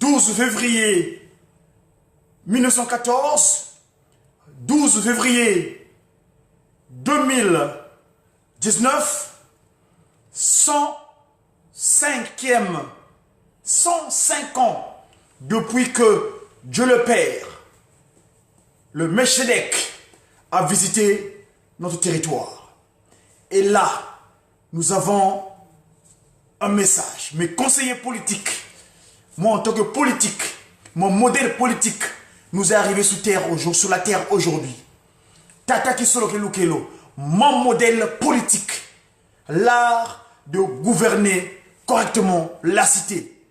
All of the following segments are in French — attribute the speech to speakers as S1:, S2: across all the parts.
S1: 12 février 1914, 12 février 2019, 105e, 105 ans depuis que Dieu le Père, le Melchizedek, a visité notre territoire. Et là, nous avons un message. Mes conseillers politiques, moi en tant que politique, mon modèle politique nous est arrivé sur la terre aujourd'hui. Tata Kisolo Kelukelo, mon modèle politique, l'art de gouverner correctement la cité.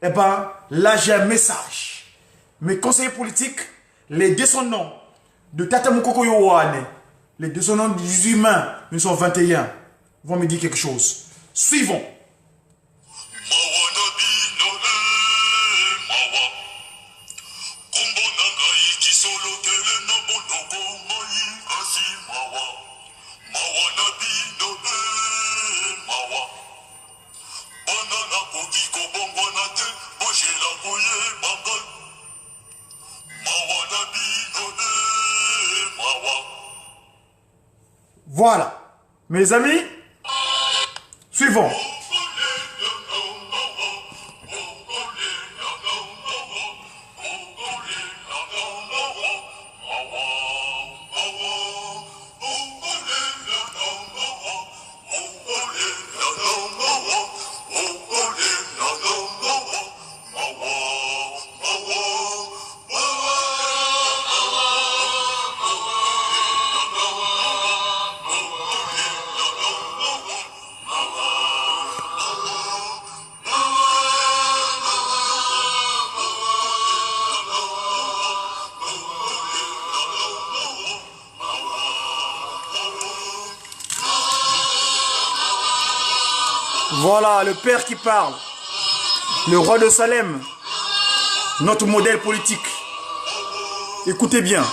S1: Eh bien, là j'ai un message. Mes conseillers politiques, les descendants de Tata Mukoko Yowane, les descendants des humains, nous sommes 21, vont me dire quelque chose. Suivons. Voilà. Mes amis, suivons. Voilà le Père qui parle, le roi de Salem, notre modèle politique. Écoutez bien.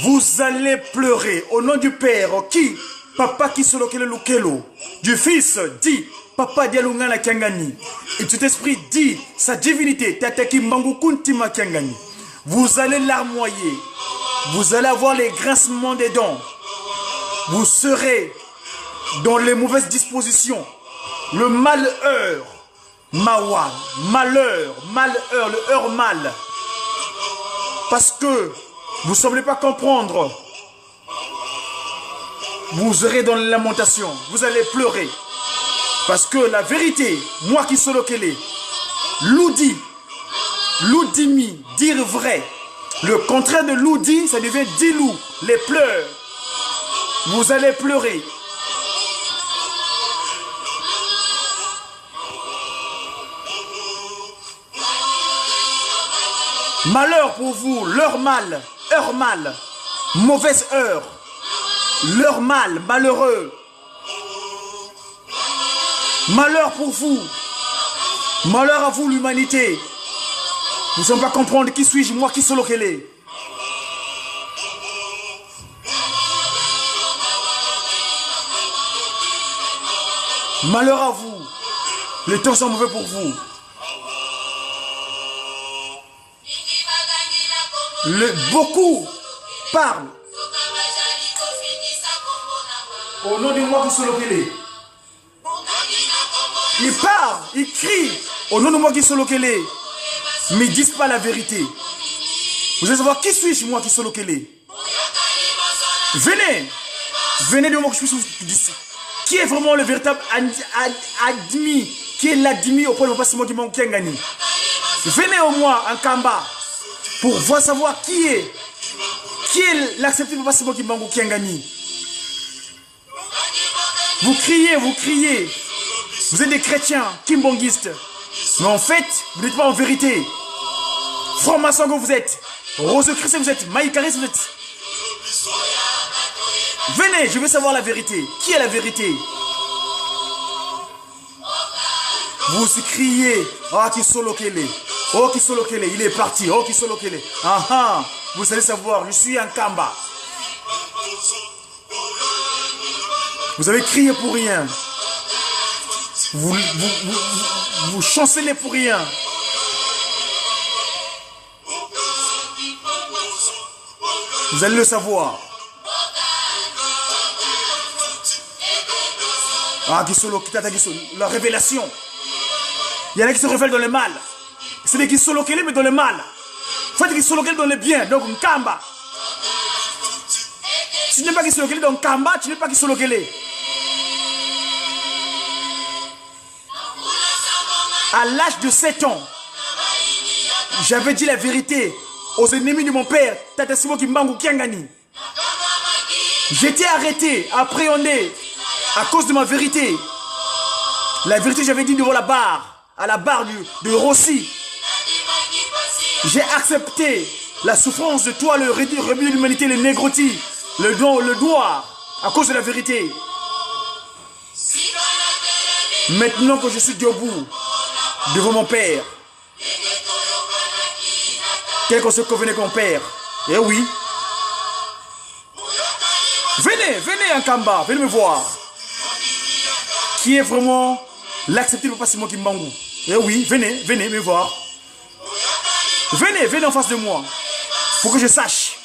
S1: Vous allez pleurer au nom du Père, qui Papa qui solokele lukelo, du Fils dit Papa dialungana kiangani, et tout esprit dit sa divinité tataki mbangukuntima kiangani. Vous allez larmoyer, vous allez avoir les grincements des dents, vous serez dans les mauvaises dispositions, le malheur, mawa, malheur, malheur, le heure mal, parce que vous ne semblez pas comprendre. Vous serez dans la lamentation. Vous allez pleurer. Parce que la vérité, moi qui solokele, loudi, loudimi, dire vrai. Le contraire de loudi, ça devient dilou, les pleurs. Vous allez pleurer. Malheur pour vous, l'heure mal, heure mal, mauvaise heure, l'heure mal, malheureux. Malheur pour vous, malheur à vous l'humanité. Vous ne savez pas comprendre qui suis-je, moi qui solo qu'elle est. Malheur à vous, les temps sont mauvais pour vous. Beaucoup parlent au nom de moi qui solo qu'elle est. Ils parlent, ils crient au nom de moi qui solo qu'elle est. Mais ils ne disent pas la vérité. Vous allez savoir qui suis-je moi qui solo qu'elle est. Venez, venez de moi que je suis. Qui est vraiment le véritable admis, qui est l'admis au point de passement qui manque gagné. Venez au moins en Kamba pour voir savoir qui est l'accepté pour passement qui manque gagné. Vous criez, vous criez. Vous êtes des chrétiens, kimbongistes. Mais en fait, vous n'êtes pas en vérité. Franc-maçon que vous êtes. Rose-Christ vous êtes. Maïkaris vous êtes. Venez, je veux savoir la vérité. Qui est la vérité? Vous criez. Ah, qui solo kele. Oh, qui solo kele. Il est parti. Oh, qui solo kele. Ah ah. Vous allez savoir, je suis un Kamba. Vous avez crié pour rien. Vous chancelez pour rien. Vous allez le savoir. Ah, la révélation. Il y en a qui se révèlent dans le mal. C'est des qui sont localisés mais dans le mal. Il faut dire qu'ils sont localisés dans le bien. Donc, Nkamba. Si tu n'es pas qui sont localisés dans Nkamba, tu n'es pas qui sont localisés. À l'âge de 7 ans, j'avais dit la vérité aux ennemis de mon père, Tata Simo Kimbangu Kiangani. J'étais arrêté, appréhendé à cause de ma vérité. La vérité, j'avais dit devant la barre, à la barre de Rossi. J'ai accepté la souffrance de toi, le rebut de l'humanité, le négroti, le doigt, à cause de la vérité. Maintenant que je suis debout, devant mon père, quel qu'on se convenait avec mon père, eh oui. Venez, venez Nkamba, venez me voir. Qui est vraiment l'accepté pour passer mon Kimbangu. Eh oui, venez, venez me voir. Venez, venez en face de moi. Pour que je sache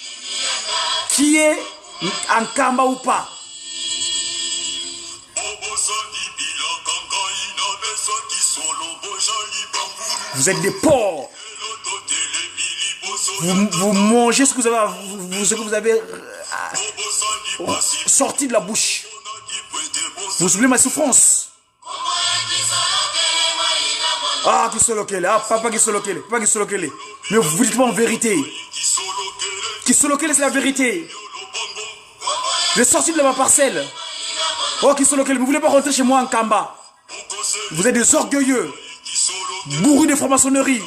S1: qui est Nkamba ou pas. Vous êtes des porcs. Vous mangez ce que vous avez sorti de la bouche. Vous oubliez ma souffrance. Ah, qui sont localisés. Ah, papa qui sont localisés. Papa qui sont localisés. Mais vous dites pas en vérité. Qui sont localisés, c'est la vérité. J'ai sorti de ma parcelle. Oh, qui sont localisés. Vous ne voulez pas rentrer chez moi en Kamba. Vous êtes des orgueilleux. Bourrus de franc-maçonnerie.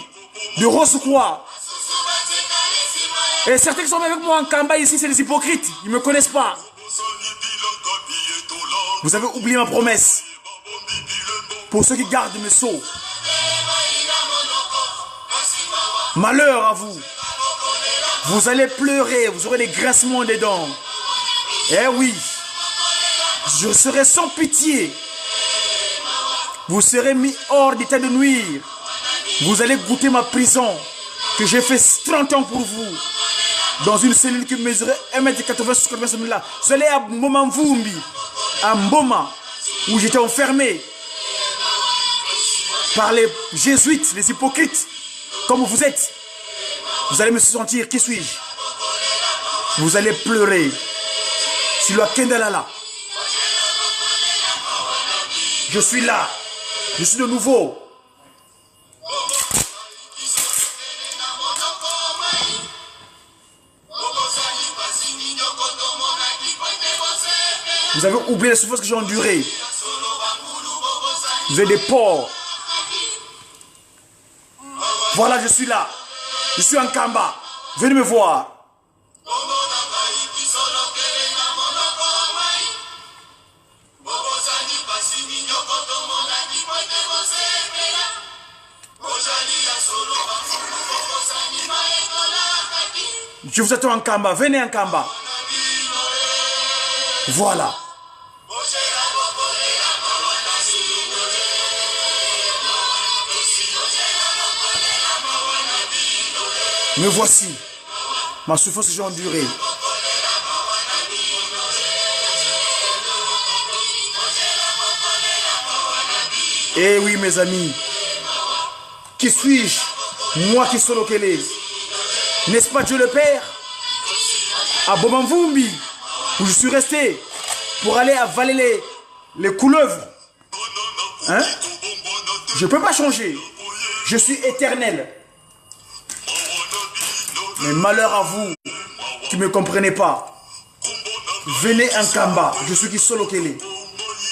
S1: De rose ou quoi. Et certains qui sont avec moi en Kamba ici, c'est des hypocrites. Ils ne me connaissent pas. Vous avez oublié ma promesse. Pour ceux qui gardent mes sceaux. Malheur à vous. Vous allez pleurer. Vous aurez des grincements des dents. Eh oui. Je serai sans pitié. Vous serez mis hors d'état de nuire. Vous allez goûter ma prison. Que j'ai fait 30 ans pour vous. Dans une cellule qui mesurait 1m80 sur 80 cm là. Vous allez à Mboma Mvumbi. À Mboma. Où j'étais enfermé. Par les jésuites, les hypocrites. Comme vous êtes. Vous allez me sentir. Qui suis-je? Vous allez pleurer. Sur la Kendalala. Je suis là. Je suis de nouveau. Vous avez oublié la souffrance que j'ai endurée. Vous êtes des porcs. Voilà, je suis là. Je suis un Kamba. Venez me voir. Je vous attends en Kamba. Venez en Kamba. Voilà. Me voici. Ma souffrance que j'ai endurée. Eh oui, mes amis. Qui suis-je? Moi qui suis Lokele. N'est-ce pas Dieu le Père? À Bobamvumbi, où je suis resté pour aller avaler les couleuvres. Hein? Je ne peux pas changer. Je suis éternel. Mais malheur à vous qui ne me comprenez pas. Venez en Kamba. Je suis qui Solokele.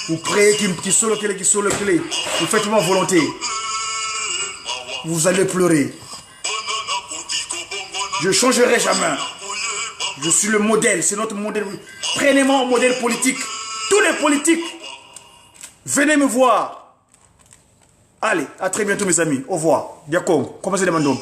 S1: Vous priez qui Solokele, qui Solokele. Vous faites ma volonté. Vous allez pleurer. Je ne changerai jamais. Je suis le modèle. C'est notre modèle. Prenez-moi un modèle politique. Tous les politiques. Venez me voir. Allez, à très bientôt mes amis. Au revoir. Diakom, comment c'est demandé?